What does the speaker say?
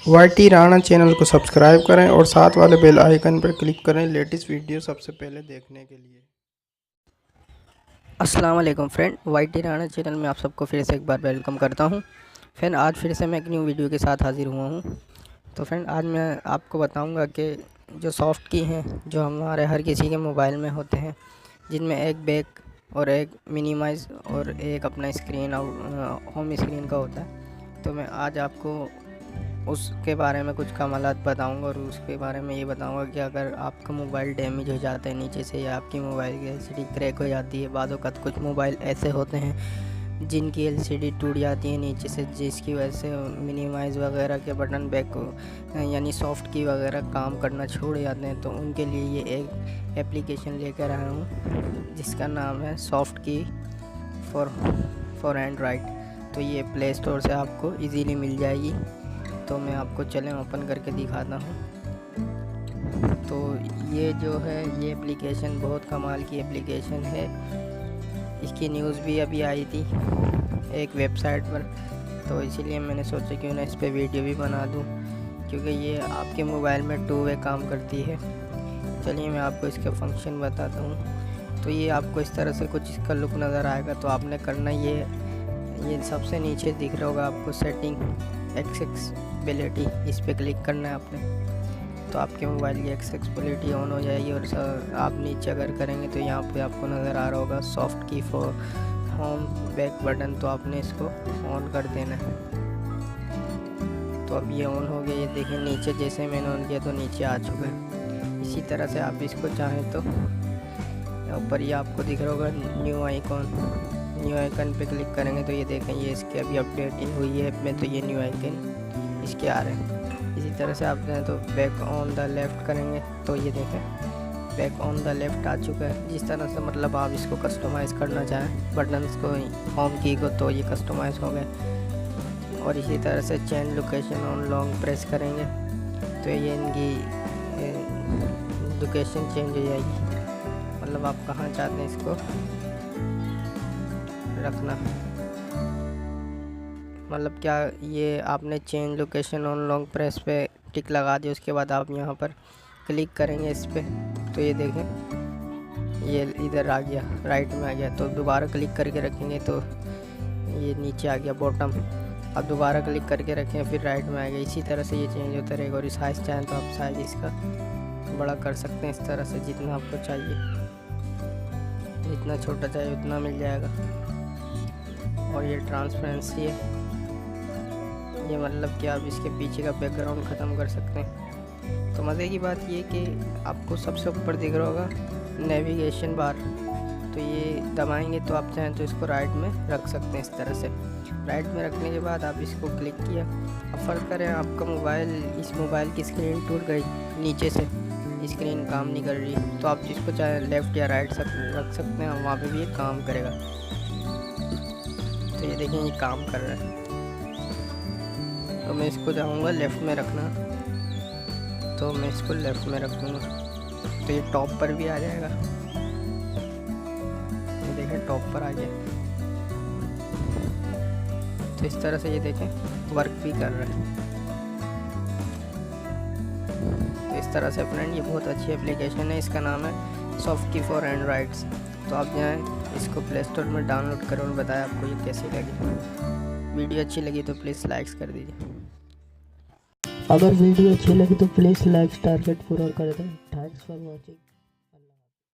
YT Rana channel को subscribe करें और साथ वाले बेल आइकन पर क्लिक करें लेटेस्ट वीडियो सबसे पहले देखने के लिए। अस्सलाम वालेकुम फ्रेंड, YT राणा चैनल में आप सबको फिर से एक बार वेलकम करता हूं। फ्रेंड, आज फिर से मैं एक न्यू वीडियो के साथ हाज़िर हुआ हूं। तो फ्रेंड, आज मैं आपको बताऊंगा कि जो सॉफ्ट की हैं जो हमारे हर किसी के मोबाइल में होते हैं, जिनमें एक बैक और एक मिनिमाइज़ और एक अपना स्क्रीन और होम स्क्रीन का होता है। तो मैं आज आपको उसके बारे में कुछ कमालात बताऊंगा और उसके बारे में ये बताऊंगा कि अगर आपका मोबाइल डैमेज हो जाता है नीचे से या आपकी मोबाइल की एलसीडी क्रैक हो जाती है, बाद वक़्त कुछ मोबाइल ऐसे होते हैं जिनकी एलसीडी टूट जाती है नीचे से, जिसकी वजह से मिनिमाइज़ वगैरह के बटन बैक यानी सॉफ्ट की वगैरह काम करना छोड़ जाते हैं। तो उनके लिए ये एक एप्लीकेशन लेकर आया हूँ जिसका नाम है सॉफ्ट की फॉर एंड्रॉयड। तो ये प्ले स्टोर से आपको इजीली मिल जाएगी। तो मैं आपको चलें ओपन करके दिखाता हूँ। तो ये जो है ये एप्लीकेशन बहुत कमाल की एप्लीकेशन है। इसकी न्यूज़ भी अभी आई थी एक वेबसाइट पर, तो इसीलिए मैंने सोचा क्यों ना इस पर वीडियो भी बना दूँ, क्योंकि ये आपके मोबाइल में 2 वे काम करती है। चलिए मैं आपको इसका फंक्शन बताता हूँ। तो ये आपको इस तरह से कुछ इसका लुक नज़र आएगा। तो आपने करना ये सबसे नीचे दिख रहा होगा आपको सेटिंग एक्सेसिबिलिटी, इस पर क्लिक करना है आपने। तो आपके मोबाइल की एक्सेसिबिलिटी ऑन हो जाएगी और आप नीचे अगर करेंगे तो यहाँ पे आपको नज़र आ रहा होगा सॉफ्ट की फॉर होम बैक बटन। तो आपने इसको ऑन कर देना है। तो अब ये ऑन हो गया, ये देखिए नीचे जैसे मैंने ऑन किया तो नीचे आ चुका है। इसी तरह से आप इसको चाहें तो ऊपर ये आपको दिख रहा होगा न्यू आइकन पे क्लिक करेंगे तो ये देखें ये इसके अभी अपडेटिंग हुई है में, तो ये न्यू आइकन इसके आ रहे हैं। इसी तरह से आप चाहें तो बैक ऑन द लेफ़्ट करेंगे तो ये देखें बैक ऑन द लेफ़्ट आ चुका है। जिस तरह से मतलब आप इसको कस्टमाइज़ करना चाहें बटन्स को, होम की को, तो ये कस्टमाइज़ हो गए। और इसी तरह से change location on long press करेंगे तो ये इनकी लोकेशन चेंज हो जाएगी, मतलब आप कहाँ चाहते हैं इसको रखना। मतलब क्या, ये आपने change location on long press पे टिक लगा दिया, उसके बाद आप यहाँ पर क्लिक करेंगे इस पर तो ये देखें ये इधर आ गया, राइट में आ गया। तो दोबारा क्लिक करके रखेंगे तो ये नीचे आ गया बॉटम। अब दोबारा क्लिक करके रखें फिर राइट में आ गया। इसी तरह से ये चेंज होता रहेगा। और साइज़ चाहें तो आप साइज़ इसका बड़ा कर सकते हैं इस तरह से, जितना आपको चाहिए, जितना छोटा चाहिए उतना मिल जाएगा। और ये ट्रांसपेरेंसी है, ये मतलब कि आप इसके पीछे का बैकग्राउंड ख़त्म कर सकते हैं। तो मज़े की बात ये कि आपको सबसे ऊपर दिख रहा होगा नेविगेशन बार, तो ये दबाएंगे तो आप चाहें तो इसको राइट में रख सकते हैं इस तरह से। राइट में रखने के बाद आप इसको क्लिक किया। अब फ़र्ज़ करें आपका इस मोबाइल की स्क्रीन टूट गई, नीचे से स्क्रीन काम नहीं कर रही, तो आप जिसको चाहे लेफ़्ट या राइट रख सकते हैं, वहाँ पे भी ये काम करेगा। तो ये देखें ये काम कर रहा है। तो मैं इसको चाहूँगा लेफ़्ट में रखना, तो मैं इसको लेफ़्ट में रख दूँगा तो ये टॉप पर भी आ जाएगा। ये देखें टॉप पर आ गया। तो इस तरह से ये देखें वर्क भी कर रहा है। तो इस तरह से फ्रेंड ये बहुत अच्छी एप्लीकेशन है, इसका नाम है सॉफ्ट की फॉर एंड्रॉयड्स। तो आप जाएँ इसको प्ले स्टोर में डाउनलोड करें और बताएं आपको ये कैसी लगी। वीडियो अच्छी लगी तो प्लीज़ लाइक्स कर दीजिए। अगर वीडियो अच्छी लगी तो प्लीज़ लाइक टारगेट पूरा कर दें। Thanks for watching.